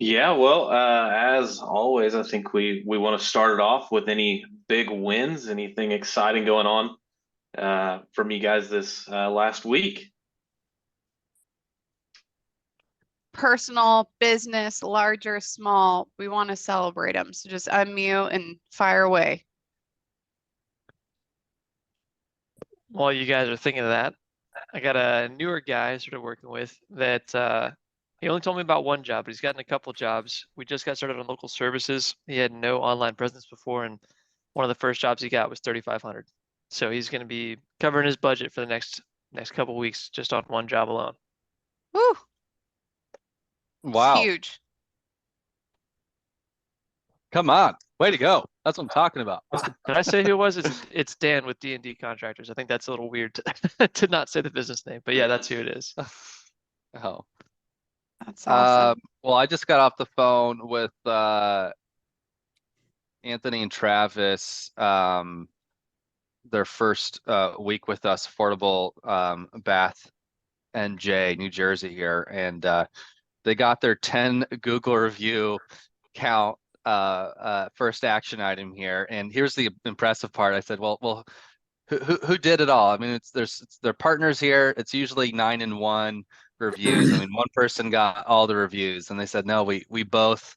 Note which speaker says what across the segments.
Speaker 1: Yeah, well, as always, I think we want to start it off with any big wins, anything exciting going on from you guys this last week.
Speaker 2: Personal, business, large or small, we want to celebrate them. So just unmute and fire away.
Speaker 3: While you guys are thinking of that, I got a newer guy I started working with that he only told me about one job, but he's gotten a couple jobs. We just got started on local services. He had no online presence before, and one of the first jobs he got was 3,500. So he's going to be covering his budget for the next couple weeks just on one job alone.
Speaker 2: Woo, it's
Speaker 4: Wow.
Speaker 2: huge.
Speaker 4: Come on. Way to go. That's what I'm talking about.
Speaker 3: Did I say who it was? It's Dan with D&D Contractors. I think that's a little weird to, to not say the business name, but yeah, that's who it is.
Speaker 4: Oh.
Speaker 2: That's awesome.
Speaker 4: Well, I just got off the phone with Anthony and Travis, their first week with us, Affordable Bath NJ, New Jersey here, and they got their 10 Google review count first action item here. And here's the impressive part. I said, well, who did it all? I mean, it's their partners here. It's usually 9 and 1 reviews. I mean, one person got all the reviews, and they said, no, we both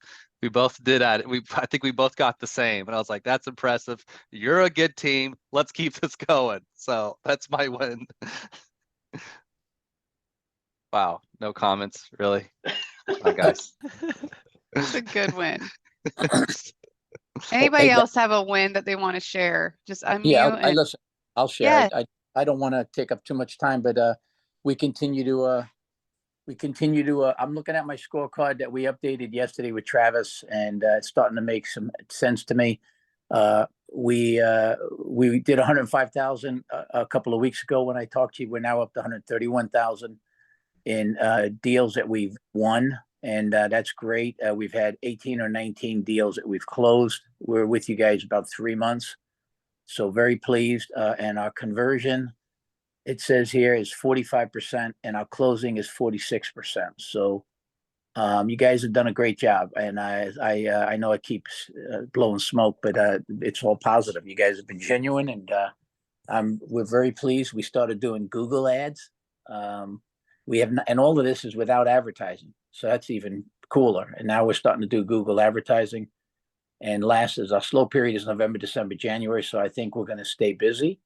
Speaker 4: did at it. I think we both got the same. And I was like, that's impressive. You're a good team. Let's keep this going. So that's my win. Wow, no comments, really. Hi, guys.
Speaker 2: It's a good win. Anybody else have a win that they want to share? Just unmute
Speaker 5: Yeah, I
Speaker 2: and
Speaker 5: listen. I'll share.
Speaker 2: yeah.
Speaker 5: I don't want to take up too much time, but we continue to I'm looking at my scorecard that we updated yesterday with Travis, and it's starting to make some sense to me. We did 105,000 a couple of weeks ago when I talked to you. We're now up to 131,000 in deals that we've won, and that's great. We've had 18 or 19 deals that we've closed. We're with you guys about 3 months, so very pleased. And our conversion, it says here, is 45%, and our closing is 46%. So you guys have done a great job, and I know it keeps blowing smoke, but it's all positive. You guys have been genuine, and we're very pleased. We started doing Google ads. We have, and all of this is without advertising, so that's even cooler. And now we're starting to do Google advertising. And last is our slow period is November, December, January. So I think we're going to stay busy,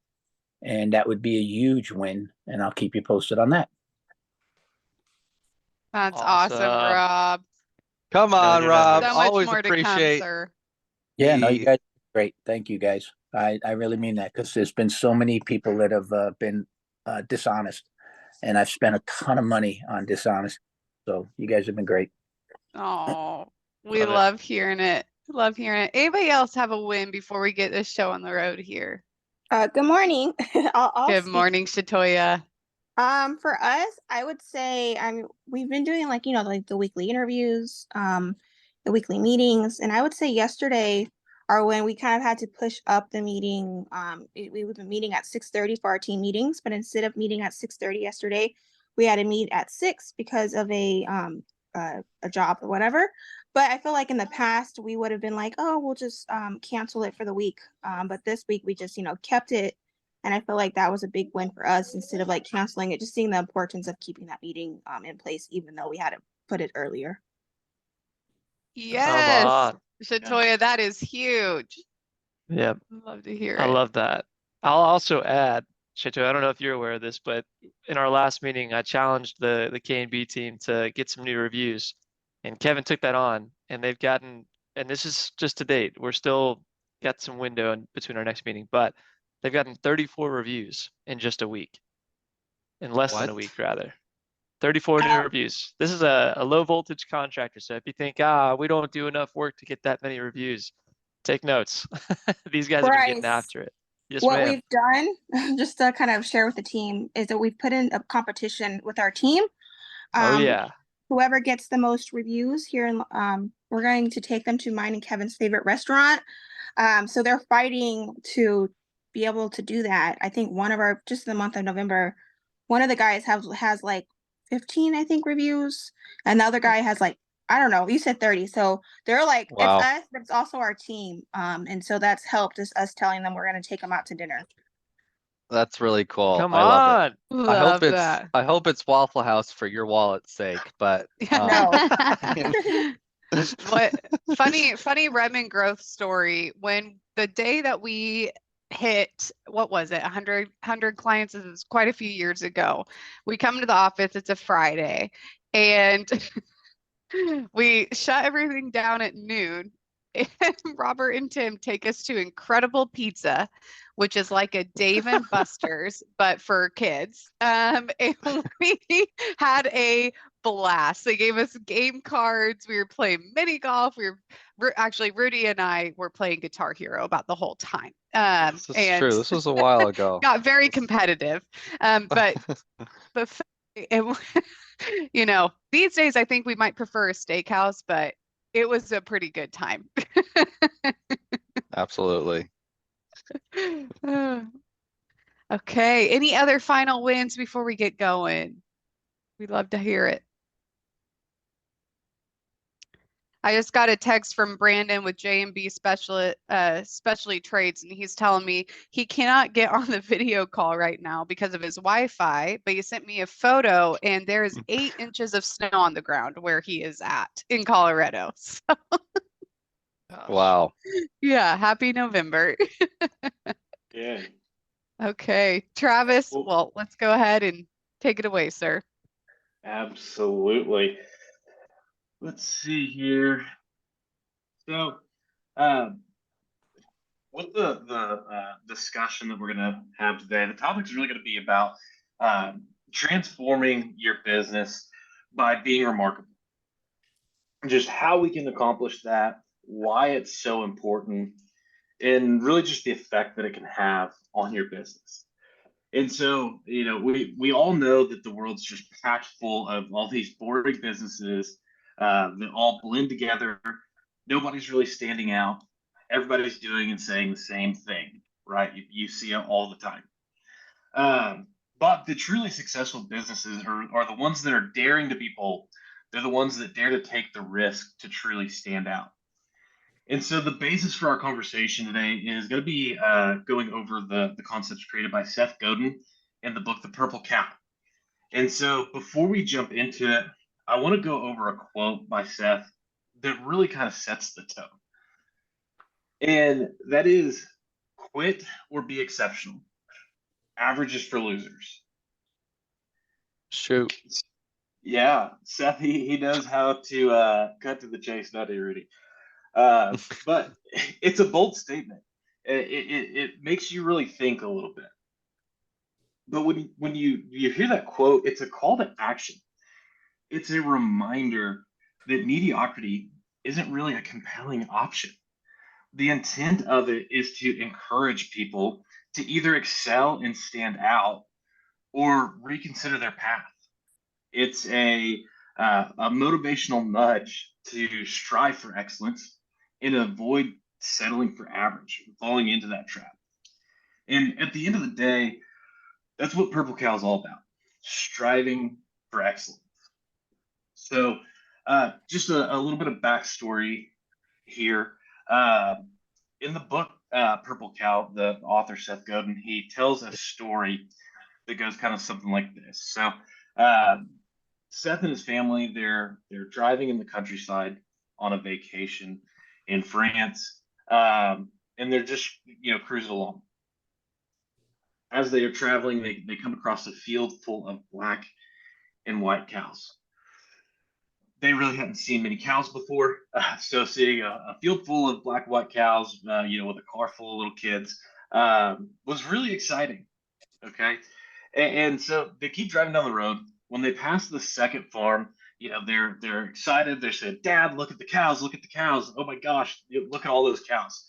Speaker 5: and that would be a huge win. And I'll keep you posted on that.
Speaker 2: That's awesome, Rob.
Speaker 4: Come on,
Speaker 3: No,
Speaker 4: Rob.
Speaker 2: So much
Speaker 4: Always
Speaker 2: more to come,
Speaker 4: appreciate
Speaker 2: sir.
Speaker 5: Yeah, no, you guys are great. Thank you, guys. I really mean that, because there's been so many people that have been dishonest, and I've spent a ton of money on dishonest. So you guys have been great.
Speaker 2: Oh, we
Speaker 3: Love it.
Speaker 2: love hearing it. Love hearing it. Anybody else have a win before we get this show on the road here?
Speaker 6: Good morning. I'll
Speaker 2: Good
Speaker 6: speak.
Speaker 2: morning, Shatoya.
Speaker 6: For us, I would say, we've been doing like the weekly interviews, the weekly meetings, and I would say yesterday or when we kind of had to push up the meeting. We've been meeting at 6:30 for our team meetings, but instead of meeting at 6:30 yesterday, we had to meet at 6 because of a job or whatever. But I feel like in the past we would have been like, oh, we'll just cancel it for the week. But this week we just kept it. And I feel like that was a big win for us instead of like canceling it, just seeing the importance of keeping that meeting in place, even though we had to put it earlier.
Speaker 2: Yes,
Speaker 3: on.
Speaker 2: Shatoya, that is huge.
Speaker 3: Yep.
Speaker 2: Love to hear
Speaker 3: I
Speaker 2: it.
Speaker 3: love that. I'll also add, Chito, I don't know if you're aware of this, but in our last meeting, I challenged the K&B team to get some new reviews, and Kevin took that on, and they've gotten, and this is just to date, we're still got some window in between our next meeting, but they've gotten 34 reviews in just a week, in less than a
Speaker 4: What?
Speaker 3: week rather. 34 new reviews. This is a low voltage contractor, so if you think, we don't do enough work to get that many reviews, take notes. These guys have been getting
Speaker 6: Bryce,
Speaker 3: after it. Yes,
Speaker 6: what
Speaker 3: ma'am.
Speaker 6: we've done, just to kind of share with the team, is that we've put in a competition with our team.
Speaker 3: Oh yeah.
Speaker 6: Whoever gets the most reviews here, we're going to take them to mine and Kevin's favorite restaurant. So they're fighting to be able to do that. I think just in the month of November, one of the guys has like 15, I think, reviews, and the other guy has like I don't know, you said 30. So they're like, it's
Speaker 4: Wow.
Speaker 6: us, but it's also our team. And so that's helped us telling them we're going to take them out to dinner.
Speaker 4: That's really cool.
Speaker 3: Come
Speaker 4: I love it.
Speaker 3: on.
Speaker 2: Love that.
Speaker 4: I hope it's Waffle House for your wallet's sake, but
Speaker 6: No.
Speaker 2: What funny Redmond growth story. When the day that we hit, what was it, 100 clients, this was quite a few years ago. We come to the office, it's a Friday, and we shut everything down at noon. And Robert and Tim take us to Incredible Pizza, which is like a Dave and Buster's, but for kids. And we had a blast. They gave us game cards. We were playing mini golf. Actually, Rudy and I were playing Guitar Hero about the whole time.
Speaker 4: this is true. This was a while ago.
Speaker 2: Got very competitive. But it, you know, these days I think we might prefer a steakhouse, but it was a pretty good time.
Speaker 4: Absolutely.
Speaker 2: Okay. Any other final wins before we get going? We'd love to hear it. I just got a text from Brandon with J&B Specialty Trades, and he's telling me he cannot get on the video call right now because of his Wi-Fi, but he sent me a photo and there is 8 inches of snow on the ground where he is at in Colorado. So,
Speaker 4: Wow.
Speaker 2: yeah, happy November.
Speaker 1: Yeah.
Speaker 2: Okay, Travis, well, let's go ahead and take it away, sir.
Speaker 1: Absolutely. Let's see here. So, um, with the discussion that we're going to have today, the topic is really going to be about transforming your business by being remarkable. Just how we can accomplish that, why it's so important, and really just the effect that it can have on your business. And so, we all know that the world's just packed full of all these boring businesses that all blend together. Nobody's really standing out. Everybody's doing and saying the same thing, right? You see it all the time. But the truly successful businesses are the ones that are daring to be bold. They're the ones that dare to take the risk to truly stand out. And so the basis for our conversation today is going to be going over the concepts created by Seth Godin in the book, The Purple Cow. And so before we jump into it, I want to go over a quote by Seth that really kind of sets the tone. And that is, quit or be exceptional. Average is for losers.
Speaker 4: Shoot.
Speaker 1: Yeah, Seth, he knows how to cut to the chase, not you, Rudy. But it's a bold statement. It makes you really think a little bit. But when you hear that quote, it's a call to action. It's a reminder that mediocrity isn't really a compelling option. The intent of it is to encourage people to either excel and stand out or reconsider their path. It's a motivational nudge to strive for excellence and avoid settling for average, falling into that trap. And at the end of the day, that's what Purple Cow is all about, striving for excellence. So just a little bit of backstory here. In the book, Purple Cow, the author, Seth Godin, he tells a story that goes kind of something like this. So Seth and his family, they're driving in the countryside on a vacation in France, and they're just cruising along. As they are traveling, they come across a field full of black and white cows. They really hadn't seen many cows before, so seeing a field full of black and white cows, with a car full of little kids, was really exciting. Okay, and so they keep driving down the road. When they pass the second farm, they're excited. They said, "Dad, look at the cows! Look at the cows! Oh my gosh, look at all those cows!"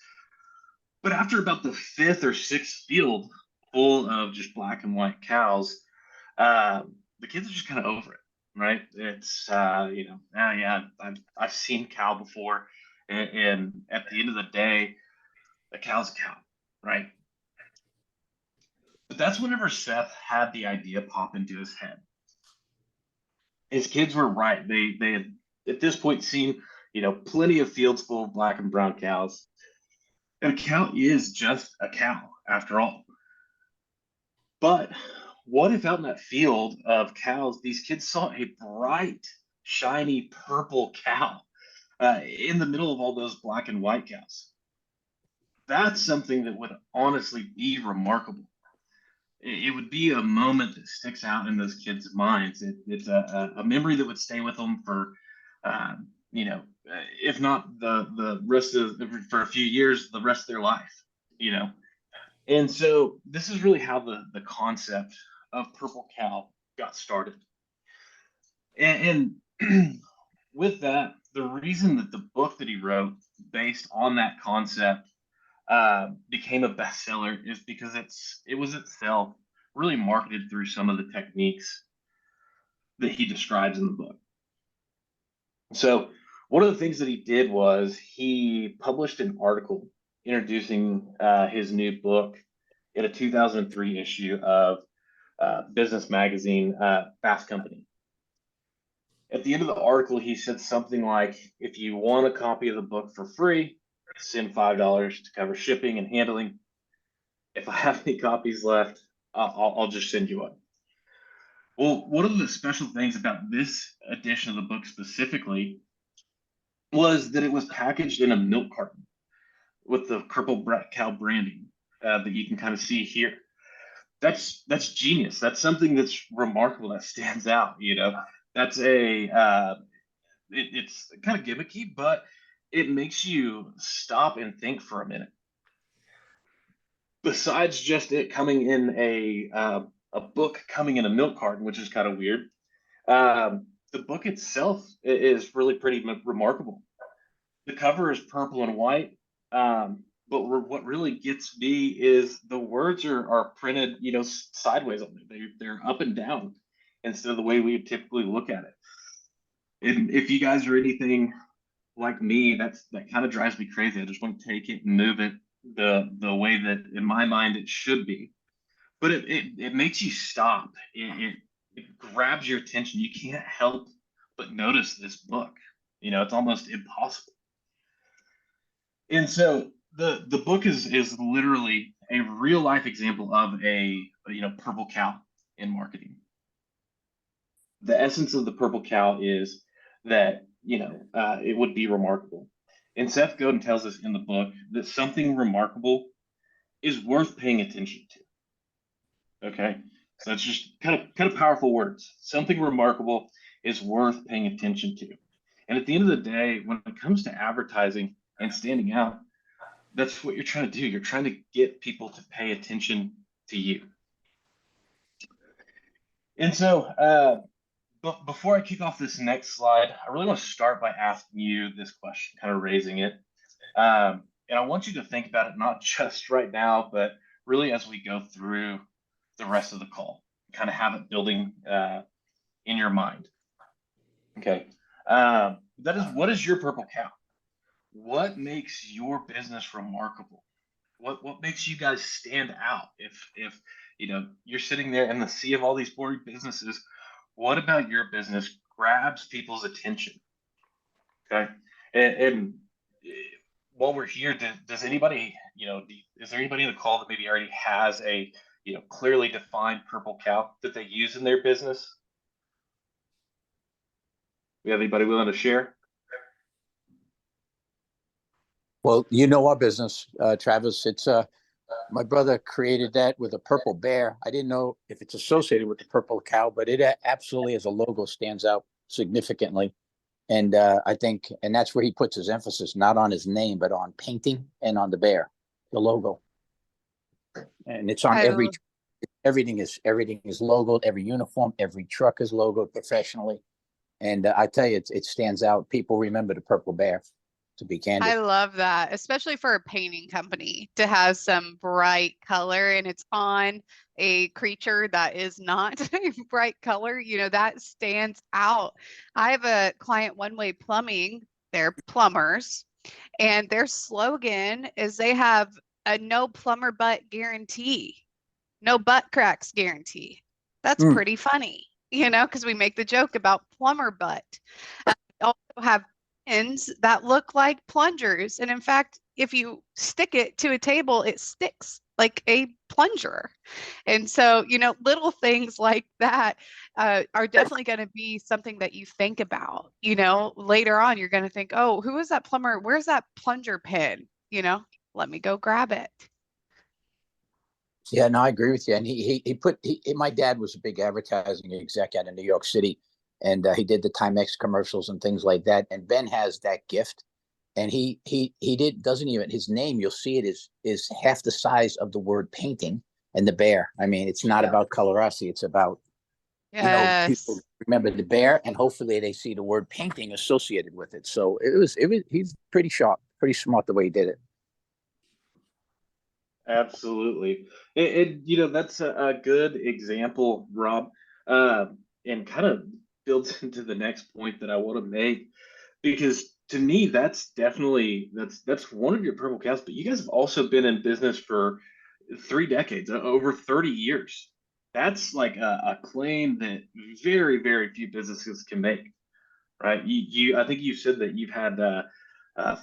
Speaker 1: But after about the 5th or 6th field full of just black and white cows, the kids are just kind of over it, right? It's yeah, I've seen cow before, and at the end of the day, a cow's a cow, right? But that's whenever Seth had the idea pop into his head. His kids were right. They had at this point seen, plenty of fields full of black and brown cows. And a cow is just a cow after all. But what if out in that field of cows, these kids saw a bright, shiny purple cow in the middle of all those black and white cows? That's something that would honestly be remarkable. It would be a moment that sticks out in those kids' minds. It's a memory that would stay with them for, if not the rest of for a few years, the rest of their life. And so this is really how the concept of purple cow got started. And with that, the reason that the book that he wrote based on that concept became a bestseller is because it was itself really marketed through some of the techniques that he describes in the book. So one of the things that he did was he published an article introducing his new book in a 2003 issue of business magazine Fast Company. At the end of the article, he said something like, if you want a copy of the book for free, send $5 to cover shipping and handling. If I have any copies left, I'll just send you one. Well, one of the special things about this edition of the book specifically was that it was packaged in a milk carton with the purple cow branding that you can kind of see here. That's genius. That's something that's remarkable, that stands out. That's it's kind of gimmicky, but it makes you stop and think for a minute. Besides just it coming in a book coming in a milk carton, which is kind of weird, the book itself is really pretty remarkable. The cover is purple and white, but what really gets me is the words are printed, sideways on it. They're up and down instead of the way we typically look at it. And if you guys are anything like me, that kind of drives me crazy. I just want to take it and move it the way that in my mind it should be. But it makes you stop. It grabs your attention. You can't help but notice this book. It's almost impossible. And so the book is literally a real life example of a purple cow in marketing. The essence of the purple cow is that it would be remarkable. And Seth Godin tells us in the book that something remarkable is worth paying attention to. Okay, so that's just kind of powerful words. Something remarkable is worth paying attention to. And at the end of the day, when it comes to advertising and standing out, that's what you're trying to do. You're trying to get people to pay attention to you. And so, but before I kick off this next slide, I really want to start by asking you this question, kind of raising it. And I want you to think about it, not just right now, but really as we go through the rest of the call, kind of have it building in your mind. Okay. That is, what is your purple cow? What makes your business remarkable? What makes you guys stand out? If you're sitting there in the sea of all these boring businesses, what about your business grabs people's attention? Okay, and while we're here, does anybody, is there anybody in the call that maybe already has a clearly defined purple cow that they use in their business? We have anybody willing to share?
Speaker 5: Well, our business, Travis. It's my brother created that with a purple bear. I didn't know if it's associated with the purple cow, but it absolutely as a logo stands out significantly. And I think, and that's where he puts his emphasis, not on his name, but on painting and on the bear, the logo. And it's on everything is logoed, every uniform, every truck is logoed professionally. And I tell you, it stands out. People remember the purple bear, to be candid.
Speaker 2: I love that, especially for a painting company to have some bright color and it's on a creature that is not a bright color, that stands out. I have a client, One Way Plumbing, they're plumbers, and their slogan is they have a no plumber butt guarantee, no butt cracks guarantee. That's pretty funny, because we make the joke about plumber butt. Also have pins that look like plungers. And in fact, if you stick it to a table, it sticks like a plunger. And so, little things like that are definitely going to be something that you think about. Later on, you're going to think, oh, who is that plumber? Where's that plunger pin? Let me go grab it.
Speaker 5: Yeah, no, I agree with you. And my dad was a big advertising exec out in New York City, and he did the Timex commercials and things like that. And Ben has that gift, and doesn't even, his name, you'll see it is half the size of the word painting and the bear. I mean, it's not about colorosity, it's about people
Speaker 2: Yes.
Speaker 5: remember the bear, and hopefully they see the word painting associated with it. So he's pretty sharp, pretty smart the way he did it.
Speaker 1: Absolutely. And that's a good example, Rob, uh, and kind of builds into the next point that I want to make, because to me, that's definitely that's one of your purple cows, but you guys have also been in business for 3 decades, over 30 years. That's like a claim that very, very few businesses can make, right? I think you said that you've had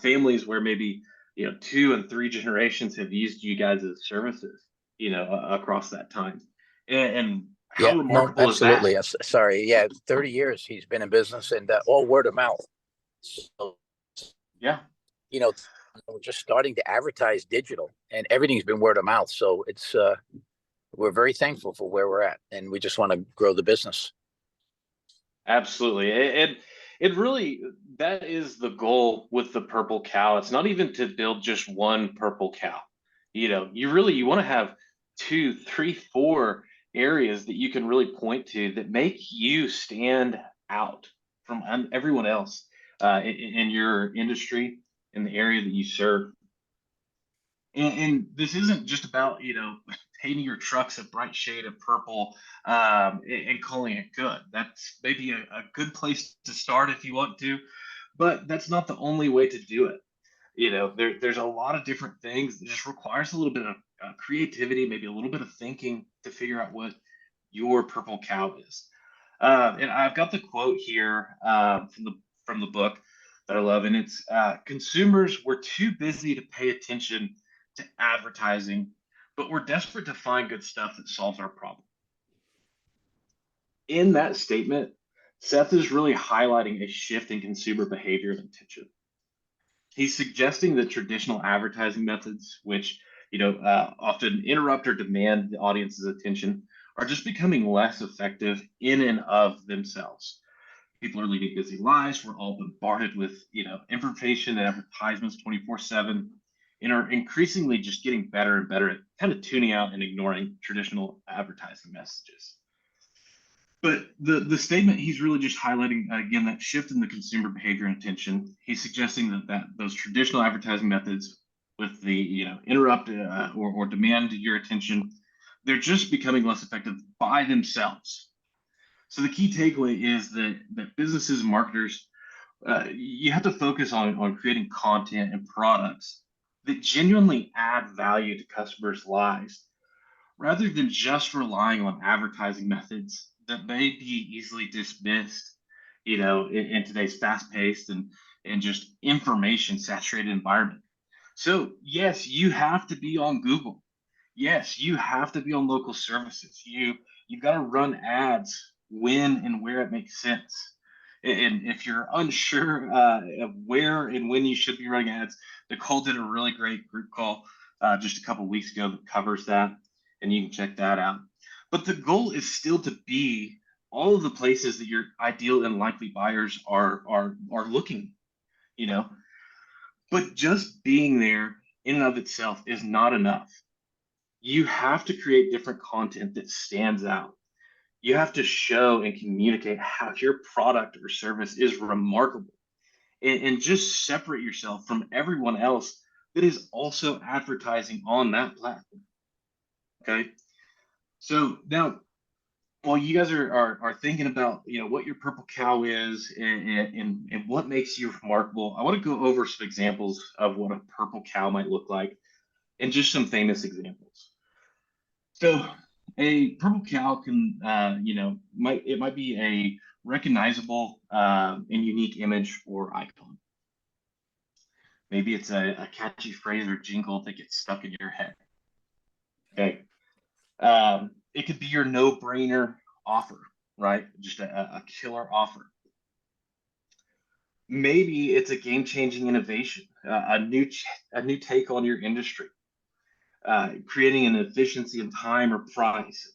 Speaker 1: families where maybe 2 and 3 generations have used you guys as services, across that time, and how
Speaker 5: Yeah, no,
Speaker 1: remarkable is that?
Speaker 5: absolutely. Yes, sorry. Yeah, 30 years he's been in business, and all word of mouth. So,
Speaker 1: Yeah,
Speaker 5: you know, we're just starting to advertise digital, and everything's been word of mouth. So we're very thankful for where we're at, and we just want to grow the business.
Speaker 1: absolutely. It really, that is the goal with the purple cow. It's not even to build just one purple cow. You want to have 2, 3, 4 areas that you can really point to that make you stand out from everyone else in your industry, in the area that you serve. And this isn't just about painting your trucks a bright shade of purple, and calling it good. That's maybe a good place to start if you want to, but that's not the only way to do it. There's a lot of different things that just requires a little bit of creativity, maybe a little bit of thinking to figure out what your purple cow is. And I've got the quote here from the book that I love, and it's consumers were too busy to pay attention to advertising, but we're desperate to find good stuff that solves our problem. In that statement, Seth is really highlighting a shift in consumer behavior and intention. He's suggesting that traditional advertising methods, which often interrupt or demand the audience's attention, are just becoming less effective in and of themselves. People are leading busy lives. We're all bombarded with information and advertisements 24/7, and are increasingly just getting better and better at kind of tuning out and ignoring traditional advertising messages. But the statement, he's really just highlighting again that shift in the consumer behavior and attention. He's suggesting that those traditional advertising methods with the interrupt or demand your attention, they're just becoming less effective by themselves. So the key takeaway is that businesses and marketers, you have to focus on creating content and products that genuinely add value to customers' lives, rather than just relying on advertising methods that may be easily dismissed, in today's fast-paced and just information saturated environment. So yes, you have to be on Google. Yes, you have to be on local services. You've got to run ads when and where it makes sense. And if you're unsure of where and when you should be running ads, Nicole did a really great group call just a couple weeks ago that covers that, and you can check that out. But the goal is still to be all of the places that your ideal and likely buyers are looking, you know. But just being there in and of itself is not enough. You have to create different content that stands out. You have to show and communicate how your product or service is remarkable, and just separate yourself from everyone else that is also advertising on that platform. Okay. So now, while you guys are thinking about what your purple cow is and what makes you remarkable, I want to go over some examples of what a purple cow might look like, and just some famous examples. So a purple cow can, might be a recognizable and unique image or icon. Maybe it's a catchy phrase or jingle that gets stuck in your head. Okay. It could be your no-brainer offer, right? Just a killer offer. Maybe it's a game-changing innovation, a new take on your industry, creating an efficiency in time or price,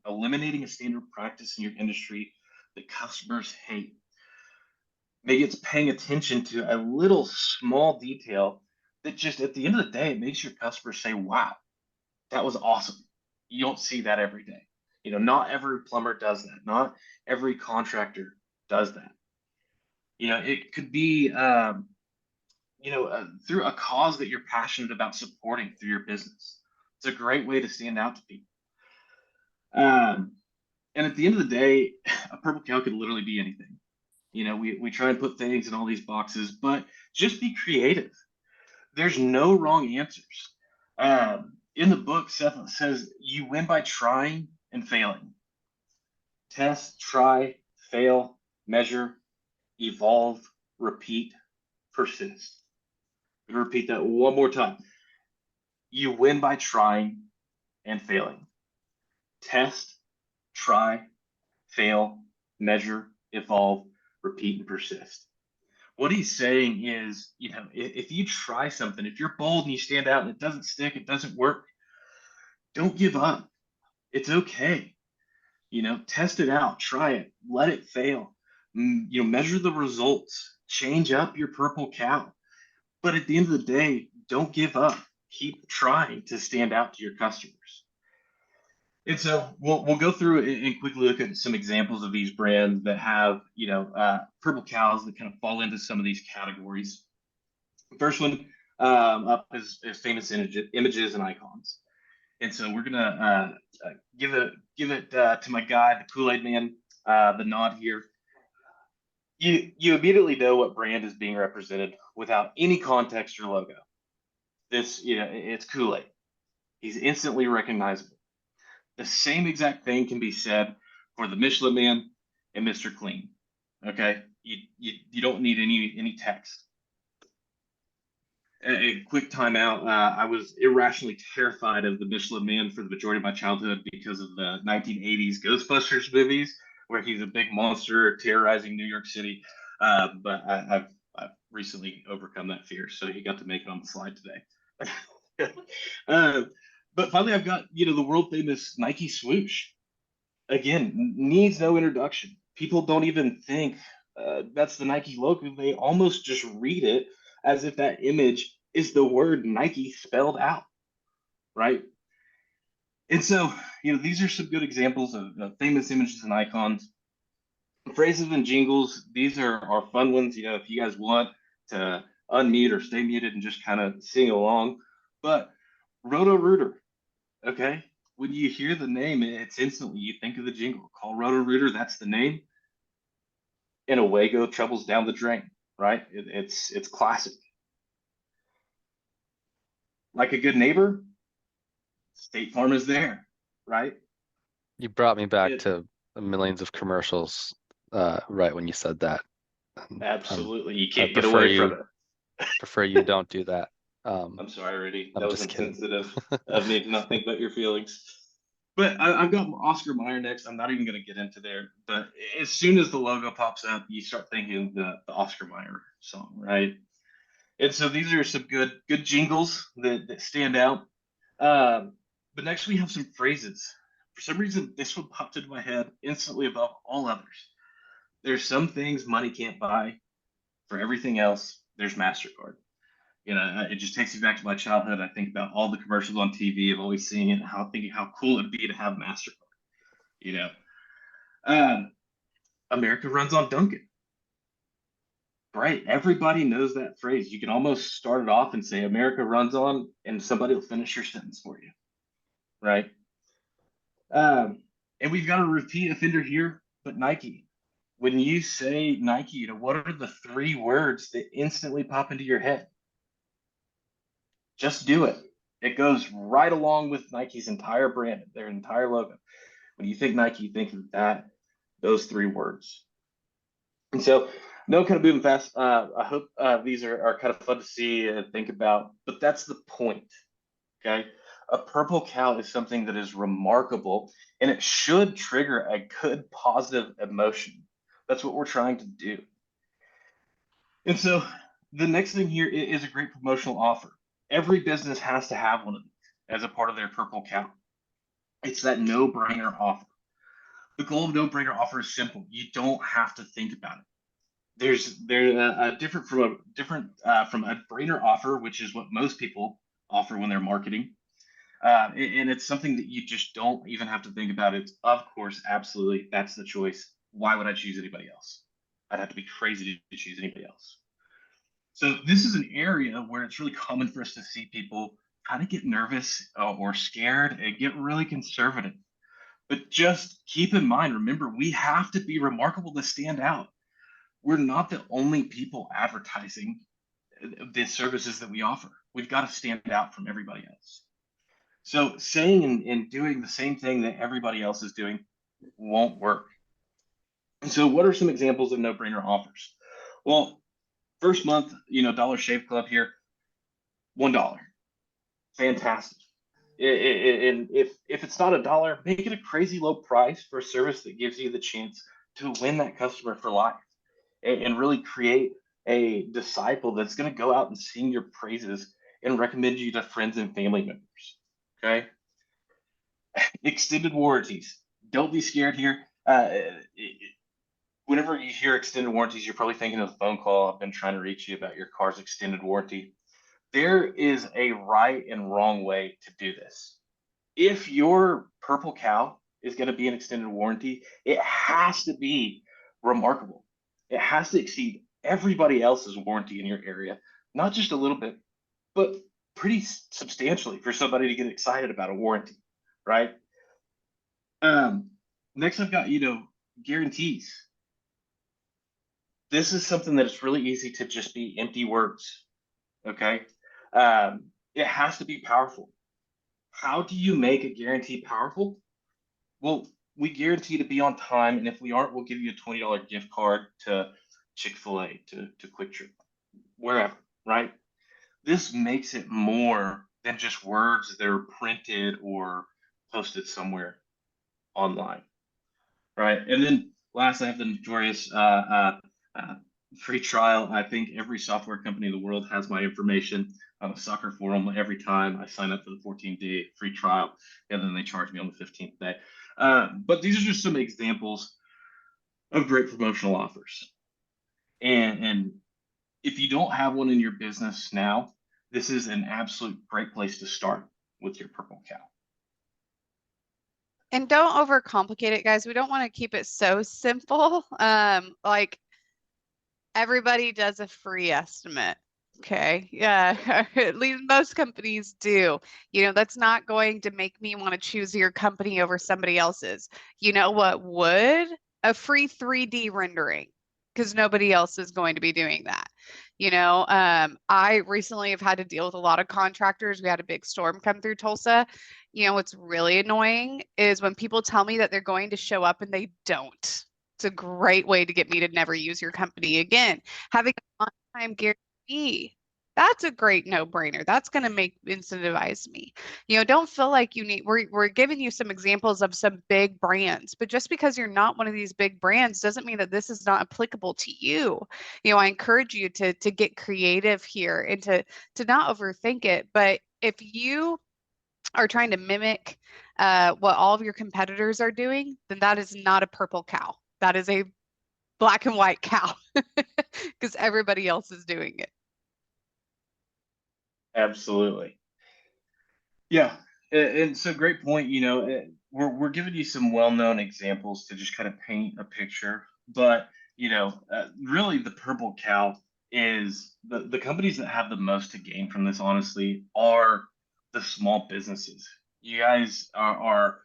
Speaker 1: eliminating a standard practice in your industry that customers hate. Maybe it's paying attention to a little small detail that just at the end of the day, it makes your customers say, wow, that was awesome. You don't see that every day. You know, not every plumber does that. Not every contractor does that. You know, it could be, through a cause that you're passionate about supporting through your business. It's a great way to stand out to people. And at the end of the day, a purple cow could literally be anything. You know, we try and put things in all these boxes, but just be creative. There's no wrong answers. In the book, Seth says you win by trying and failing. Test, try, fail, measure, evolve, repeat, persist. I'm gonna repeat that one more time. You win by trying and failing. Test, try, fail, measure, evolve, repeat, and persist. What he's saying is, you know, if you try something, if you're bold and you stand out and it doesn't stick, it doesn't work, don't give up. It's okay. You know, test it out, try it, let it fail. You know, measure the results, change up your purple cow. But at the end of the day, don't give up. Keep trying to stand out to your customers. And so we'll go through and quickly look at some examples of these brands that have, purple cows that kind of fall into some of these categories. First one up is famous images and icons. And so we're gonna give it to my guy, the Kool-Aid Man, the nod here. You immediately know what brand is being represented without any context or logo. This, it's Kool-Aid. He's instantly recognizable. The same exact thing can be said for the Michelin Man and Mr. Clean. Okay, you don't need any text. A quick timeout. I was irrationally terrified of the Michelin Man for the majority of my childhood because of the 1980s Ghostbusters movies, where he's a big monster terrorizing New York City. But I've recently overcome that fear, so he got to make it on the slide today. But finally, I've got the world famous Nike swoosh. Again, needs no introduction. People don't even think that's the Nike logo. They almost just read it as if that image is the word Nike spelled out, right? And so, these are some good examples of famous images and icons. Phrases and jingles, these are fun ones. If you guys want to unmute or stay muted and just kind of sing along. But Roto-Rooter, okay? When you hear the name, it's instantly, you think of the jingle. Call Roto-Rooter, that's the name. And away go troubles down the drain, right? It's classic. Like a good neighbor, State Farm is there, right?
Speaker 4: You brought me back to millions of commercials right when you said that.
Speaker 1: Absolutely. You can't get away from it.
Speaker 4: Prefer you don't do that.
Speaker 1: I'm sorry, Rudy.
Speaker 4: I'm
Speaker 1: That was
Speaker 4: just kidding.
Speaker 1: insensitive of me to not think about your feelings. But I've got Oscar Mayer next. I'm not even going to get into there. But as soon as the logo pops up, you start thinking the Oscar Mayer song, right? And so these are some good jingles that stand out. But next we have some phrases. For some reason, this one popped into my head instantly above all others. There's some things money can't buy. For everything else, there's MasterCard. It just takes me back to my childhood. I think about all the commercials on TV of always seeing it, thinking how cool it'd be to have MasterCard. America runs on Dunkin'. Right. Everybody knows that phrase. You can almost start it off and say America runs on, and somebody will finish your sentence for you. Right. And we've got a repeat offender here, but Nike. When you say Nike, what are the 3 words that instantly pop into your head? Just do it. It goes right along with Nike's entire brand, their entire logo. When you think Nike, you think of those 3 words. And so, no, kind of moving fast. I hope these are kind of fun to see and think about, but that's the point. Okay. A purple cow is something that is remarkable and it should trigger a good positive emotion. That's what we're trying to do. And so the next thing here is a great promotional offer. Every business has to have one of these as a part of their purple cow. It's that no-brainer offer. The goal of no-brainer offer is simple. You don't have to think about it. There's a different from a brainer offer, which is what most people offer when they're marketing. And it's something that you just don't even have to think about. It's, of course, absolutely, that's the choice. Why would I choose anybody else? I'd have to be crazy to choose anybody else. So this is an area where it's really common for us to see people kind of get nervous or scared and get really conservative. But just keep in mind, remember, we have to be remarkable to stand out. We're not the only people advertising the services that we offer. We've got to stand out from everybody else. So saying and doing the same thing that everybody else is doing won't work. And so what are some examples of no-brainer offers? Well, first month, Dollar Shave Club here, $1. Fantastic. And if it's not $1, make it a crazy low price for a service that gives you the chance to win that customer for life and really create a disciple that's going to go out and sing your praises and recommend you to friends and family members. Okay. Extended warranties. Don't be scared here. Whenever you hear extended warranties, you're probably thinking of the phone call. I've been trying to reach you about your car's extended warranty. There is a right and wrong way to do this. If your purple cow is going to be an extended warranty, it has to be remarkable. It has to exceed everybody else's warranty in your area, not just a little bit, but pretty substantially for somebody to get excited about a warranty, right? Next I've got, guarantees. This is something that it's really easy to just be empty words, okay? It has to be powerful. How do you make a guarantee powerful? Well, we guarantee to be on time, and if we aren't, we'll give you a $20 gift card to Chick-fil-A, to Quick Trip, wherever, right? This makes it more than just words that are printed or posted somewhere online, right? And then last, I have the notorious free trial. I think every software company in the world has my information on a soccer forum. Every time I sign up for the 14-day free trial, and then they charge me on the 15th day. But these are just some examples of great promotional offers. And if you don't have one in your business now, this is an absolute great place to start with your purple cow.
Speaker 2: And don't overcomplicate it, guys. We don't want to keep it so simple. Like everybody does a free estimate. Okay. Yeah. At least most companies do. That's not going to make me want to choose your company over somebody else's. You know what would? A free 3D rendering, because nobody else is going to be doing that. I recently have had to deal with a lot of contractors. We had a big storm come through Tulsa. What's really annoying is when people tell me that they're going to show up and they don't. It's a great way to get me to never use your company again. Having an on-time guarantee, that's a great no-brainer. That's going to incentivize me. Don't feel like you need, we're giving you some examples of some big brands, but just because you're not one of these big brands doesn't mean that this is not applicable to you. I encourage you to get creative here and to not overthink it. But if you are trying to mimic what all of your competitors are doing, then that is not a purple cow. That is a black and white cow because everybody else is doing it.
Speaker 1: Absolutely. Yeah. And so great point. We're giving you some well-known examples to just kind of paint a picture, but really the purple cow is the companies that have the most to gain from this, honestly, are the small businesses. You guys are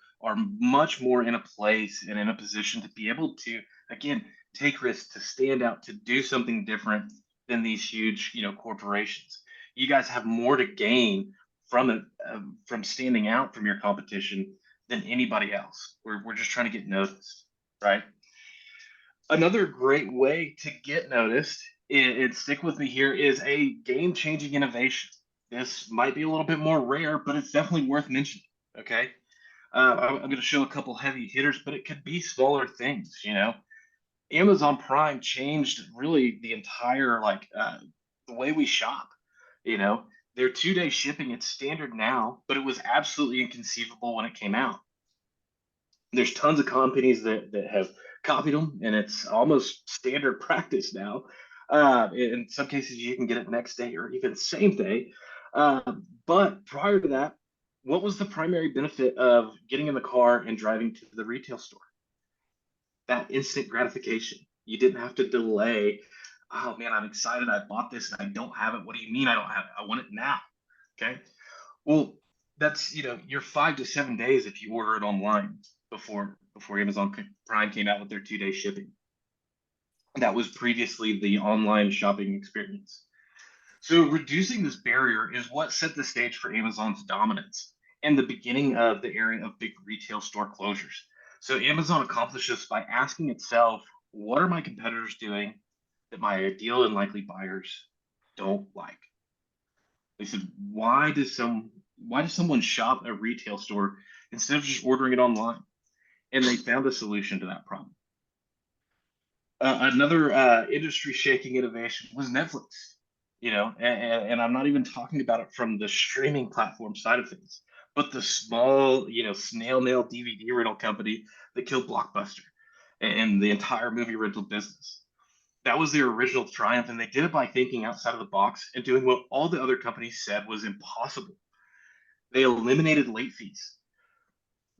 Speaker 1: much more in a place and in a position to be able to, again, take risks, to stand out, to do something different than these huge, corporations. You guys have more to gain from it, from standing out from your competition than anybody else. We're just trying to get noticed, right? Another great way to get noticed, and stick with me here, is a game-changing innovation. This might be a little bit more rare, but it's definitely worth mentioning. Okay, I'm going to show a couple heavy hitters, but it could be smaller things. Amazon Prime changed really the entire the way we shop. You know, their 2-day shipping, it's standard now, but it was absolutely inconceivable when it came out. There's tons of companies that have copied them, and it's almost standard practice now. In some cases, you can get it next day or even same day. But prior to that, what was the primary benefit of getting in the car and driving to the retail store? That instant gratification. You didn't have to delay. Oh man, I'm excited. I bought this and I don't have it. What do you mean I don't have it? I want it now. Okay. Well, that's your 5 to 7 days if you order it online before Amazon Prime came out with their 2-day shipping. That was previously the online shopping experience. So reducing this barrier is what set the stage for Amazon's dominance and the beginning of the era of big retail store closures. So Amazon accomplished this by asking itself, what are my competitors doing that my ideal and likely buyers don't like? They said, why does someone shop a retail store instead of just ordering it online? And they found a solution to that problem. Another industry-shaking innovation was Netflix. And I'm not even talking about it from the streaming platform side of things, but the small, snail mail DVD rental company that killed Blockbuster and the entire movie rental business. That was their original triumph, and they did it by thinking outside of the box and doing what all the other companies said was impossible. They eliminated late fees.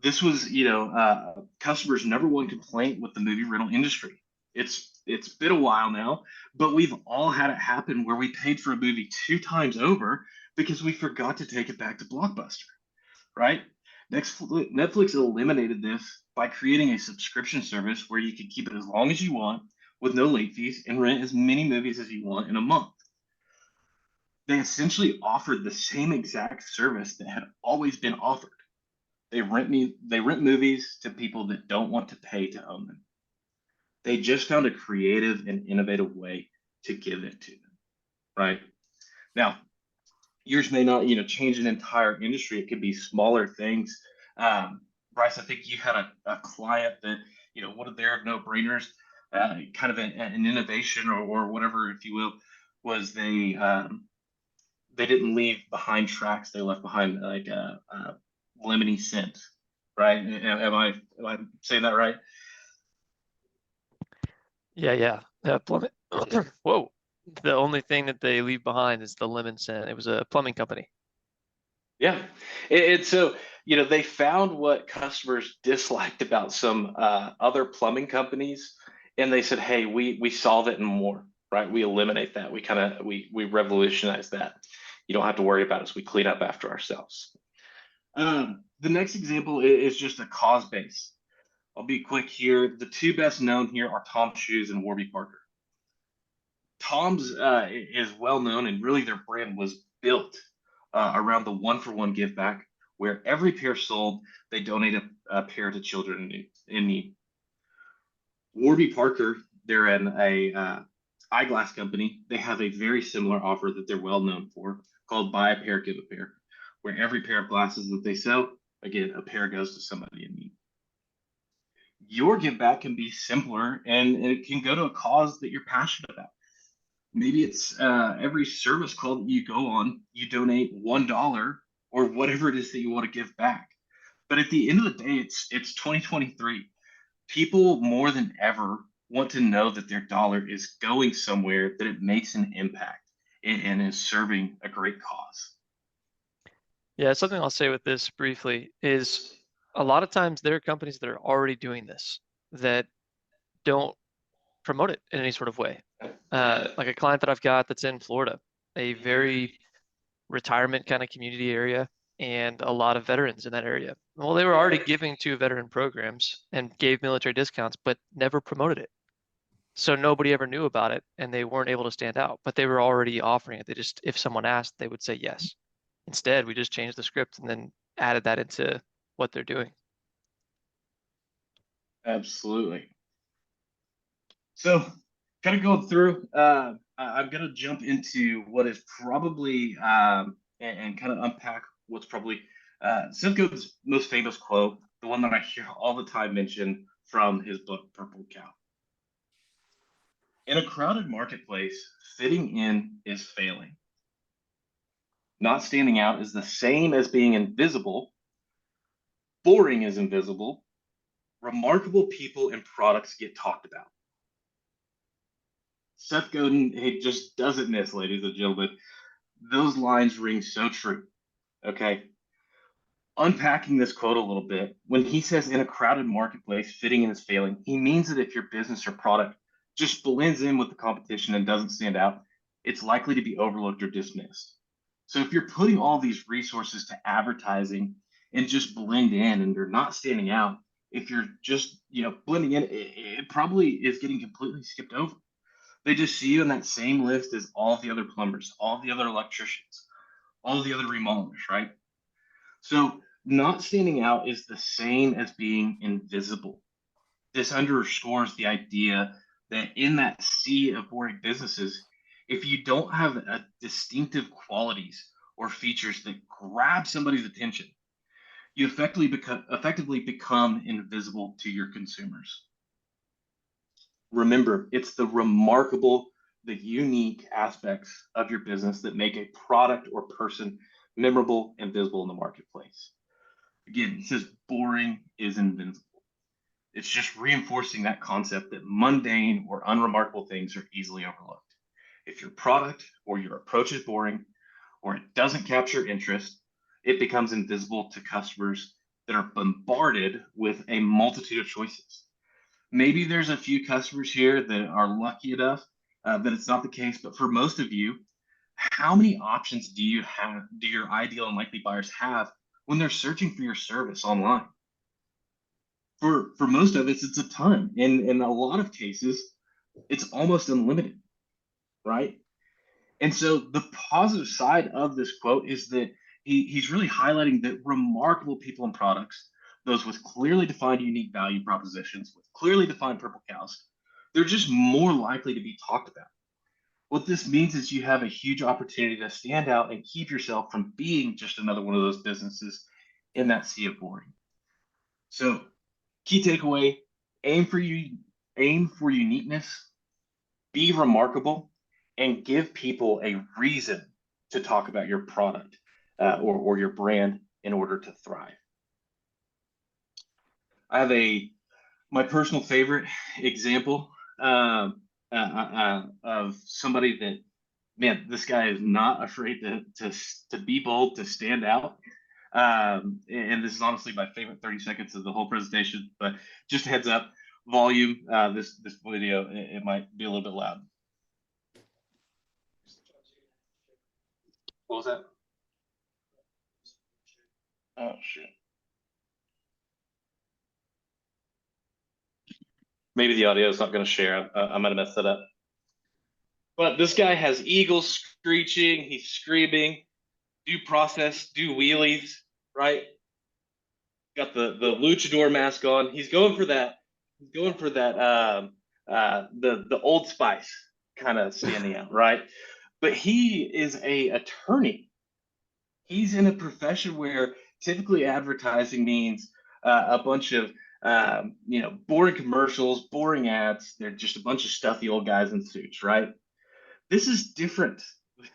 Speaker 1: This was, customers' number one complaint with the movie rental industry. It's been a while now, but we've all had it happen where we paid for a movie 2 times over because we forgot to take it back to Blockbuster, right? Netflix eliminated this by creating a subscription service where you could keep it as long as you want with no late fees and rent as many movies as you want in a month. They essentially offered the same exact service that had always been offered. They rent movies to people that don't want to pay to own them. They just found a creative and innovative way to give it to them, right? Now, yours may not, change an entire industry. It could be smaller things. Bryce, I think you had a client that, one of their no-brainers, kind of an innovation or whatever, if you will, was they didn't leave behind tracks. They left behind like a lemony scent, right? Am I saying that right?
Speaker 3: Yeah. Plumbing. Whoa. The only thing that they leave behind is the lemon scent. It was a plumbing company.
Speaker 1: Yeah. And so, they found what customers disliked about some other plumbing companies, and they said, hey, we solve it and more, right? We eliminate that. We revolutionize that. You don't have to worry about us. We clean up after ourselves. The next example is just a cause base. I'll be quick here. The two best known here are Tom's Shoes and Warby Parker. Tom's is well known, and really their brand was built around the 1-for-1 give back, where every pair sold, they donate a pair to children in need. Warby Parker, they're a eyeglass company. They have a very similar offer that they're well known for, called Buy a Pair, Give a Pair, where every pair of glasses that they sell, again, a pair goes to somebody in need. Your give back can be simpler, and it can go to a cause that you're passionate about. Maybe it's every service call that you go on, you donate $1 or whatever it is that you want to give back. But at the end of the day, it's 2023. People more than ever want to know that their dollar is going somewhere, that it makes an impact and is serving a great cause.
Speaker 3: Yeah, something I'll say with this briefly is a lot of times there are companies that are already doing this that don't promote it in any sort of way. Like a client that I've got that's in Florida, a very retirement kind of community area, and a lot of veterans in that area. Well, they were already giving to veteran programs and gave military discounts, but never promoted it. So nobody ever knew about it, and they weren't able to stand out, but they were already offering it. They just, if someone asked, they would say yes. Instead, we just changed the script and then added that into what they're doing.
Speaker 1: Absolutely. So, kind of going through, I'm going to jump into what is probably and kind of unpack what's probably Seth Godin's most famous quote, the one that I hear all the time mentioned from his book, Purple Cow. In a crowded marketplace, fitting in is failing. Not standing out is the same as being invisible. Boring is invisible. Remarkable people and products get talked about. Seth Godin, he just doesn't miss, ladies and gentlemen. Those lines ring so true. Okay. Unpacking this quote a little bit, when he says in a crowded marketplace, fitting in is failing, he means that if your business or product just blends in with the competition and doesn't stand out, it's likely to be overlooked or dismissed. So if you're putting all these resources to advertising and just blend in and you're not standing out, if you're just blending in, it probably is getting completely skipped over. They just see you in that same list as all the other plumbers, all the other electricians, all the other remodelers, right? So not standing out is the same as being invisible. This underscores the idea that in that sea of boring businesses, if you don't have a distinctive qualities or features that grab somebody's attention, you effectively become invisible to your consumers. Remember, it's the remarkable, the unique aspects of your business that make a product or person memorable and visible in the marketplace. Again, it says boring is invincible. It's just reinforcing that concept that mundane or unremarkable things are easily overlooked. If your product or your approach is boring or it doesn't capture interest, it becomes invisible to customers that are bombarded with a multitude of choices. Maybe there's a few customers here that are lucky enough that it's not the case, but for most of you, how many options do your ideal and likely buyers have when they're searching for your service online? For most of us, it's a ton. In a lot of cases, it's almost unlimited, right? And so the positive side of this quote is that he's really highlighting that remarkable people and products, those with clearly defined unique value propositions, with clearly defined purple cows, they're just more likely to be talked about. What this means is you have a huge opportunity to stand out and keep yourself from being just another one of those businesses in that sea of boring. So, key takeaway: aim for uniqueness, be remarkable, and give people a reason to talk about your product or your brand in order to thrive. I have my personal favorite example of somebody that, man, this guy is not afraid to be bold, to stand out. And this is honestly my favorite 30 seconds of the whole presentation, but just a heads up, volume, this video, it might be a little bit loud. What was that? Oh, shit. Maybe the audio is not going to share. I might have messed that up. But this guy has eagles screeching. He's screaming. Do process, do wheelies, right? Got the luchador mask on. He's going for that. He's going for that. The Old Spice kind of standing out, right? But he is a attorney. He's in a profession where typically advertising means a bunch of boring commercials, boring ads. They're just a bunch of stuffy old guys in suits, right? This is different.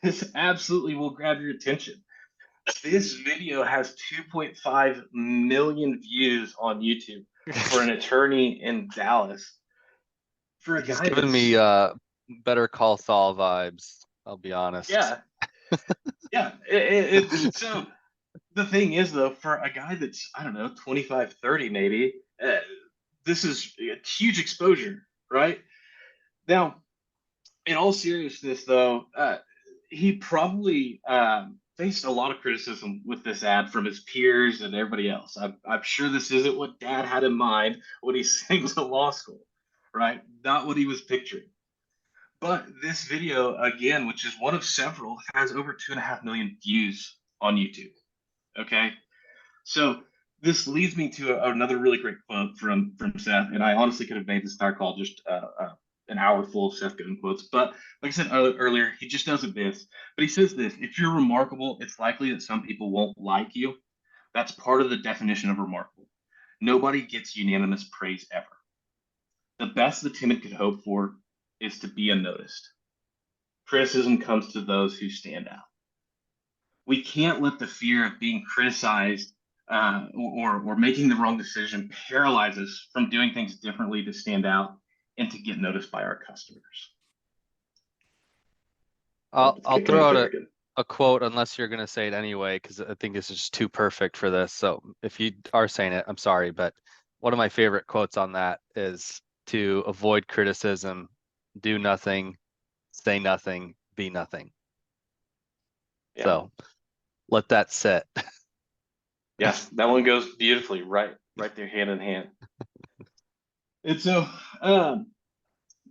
Speaker 1: This absolutely will grab your attention. This video has 2.5 million views on YouTube for an attorney in Dallas. For a
Speaker 4: He's
Speaker 1: guy
Speaker 4: giving me Better Call Saul vibes, I'll be honest.
Speaker 1: Yeah. Yeah. So the thing is, though, for a guy that's, I don't know, 25, 30 maybe, this is a huge exposure, right? Now, in all seriousness, though, he probably faced a lot of criticism with this ad from his peers and everybody else. I'm sure this isn't what Dad had in mind when he sent to law school, right? Not what he was picturing. But this video, again, which is one of several, has over 2.5 million views on YouTube. Okay, so this leads me to another really great quote from Seth, and I honestly could have made this entire call just an hour full of Seth Godin quotes, but like I said earlier, he just does it this. But he says this: if you're remarkable, it's likely that some people won't like you. That's part of the definition of remarkable. Nobody gets unanimous praise ever. The best the timid could hope for is to be unnoticed. Criticism comes to those who stand out. We can't let the fear of being criticized or making the wrong decision paralyze us from doing things differently to stand out and to get noticed by our customers.
Speaker 4: I'll
Speaker 1: It's getting
Speaker 4: throw out
Speaker 1: very good.
Speaker 4: a quote unless you're going to say it anyway, because I think this is just too perfect for this. So if you are saying it, I'm sorry, but one of my favorite quotes on that is to avoid criticism, do nothing, say nothing, be nothing.
Speaker 1: Yeah.
Speaker 4: So let that sit.
Speaker 1: Yes, that one goes beautifully, right there, hand in hand. And so,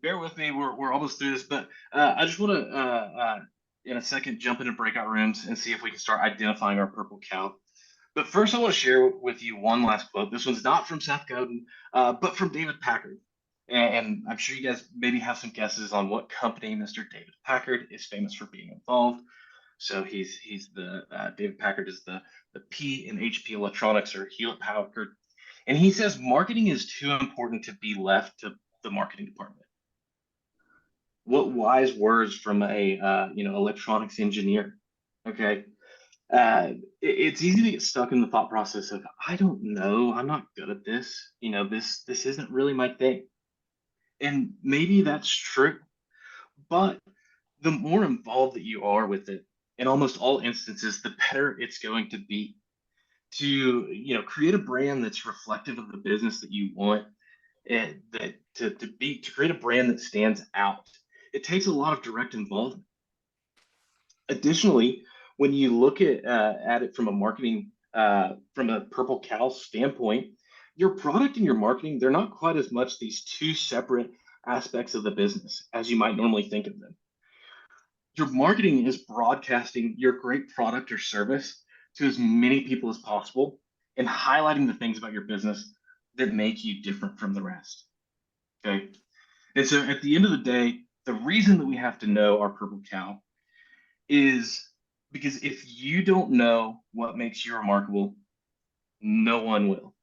Speaker 1: bear with me, we're almost through this, but I just want to, in a second, jump into breakout rooms and see if we can start identifying our purple cow. But first, I want to share with you one last quote. This one's not from Seth Godin, but from David Packard. And I'm sure you guys maybe have some guesses on what company Mr. David Packard is famous for being involved. So he's the David Packard is the P in HP Electronics, or Hewlett Packard, and he says marketing is too important to be left to the marketing department. What wise words from a electronics engineer. Okay, it's easy to get stuck in the thought process of, I don't know, I'm not good at this. This isn't really my thing, and maybe that's true, but the more involved that you are with it, in almost all instances, the better it's going to be. To create a brand that's reflective of the business that you want, and that to create a brand that stands out, it takes a lot of direct involvement. Additionally, when you look at it from a marketing from a purple cow standpoint, your product and your marketing, they're not quite as much these two separate aspects of the business as you might normally think of them. Your marketing is broadcasting your great product or service to as many people as possible and highlighting the things about your business that make you different from the rest. Okay. And so at the end of the day, the reason that we have to know our purple cow is because if you don't know what makes you remarkable, no one will.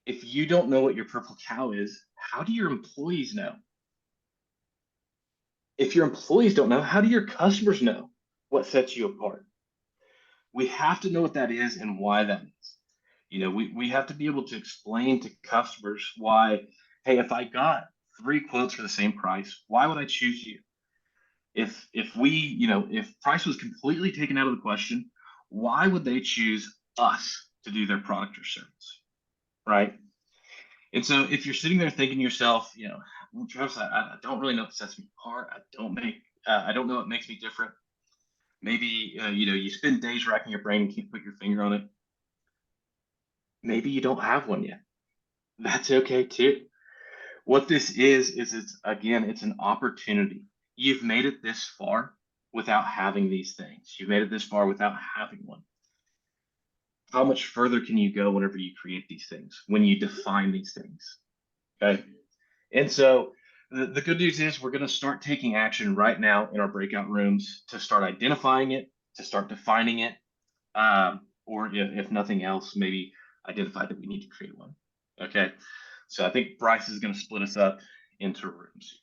Speaker 1: If you don't know what your purple cow is, how do your employees know? If your employees don't know, how do your customers know what sets you apart? We have to know what that is and why that is. We have to be able to explain to customers why, hey, if I got 3 quotes for the same price, why would I choose you? If price was completely taken out of the question, why would they choose us to do their product or service? Right? And so if you're sitting there thinking to yourself, well, Travis, I don't really know what sets me apart. I don't know what makes me different. Maybe you spend days racking your brain and can't put your finger on it. Maybe you don't have one yet. That's okay too. What this is it's an opportunity. You've made it this far without having these things. You've made it this far without having one. How much further can you go whenever you create these things, when you define these things? Okay. And so the good news is we're going to start taking action right now in our breakout rooms to start identifying it, to start defining it, or if nothing else, maybe identify that we need to create one. Okay. So I think Bryce is going to split us up into rooms.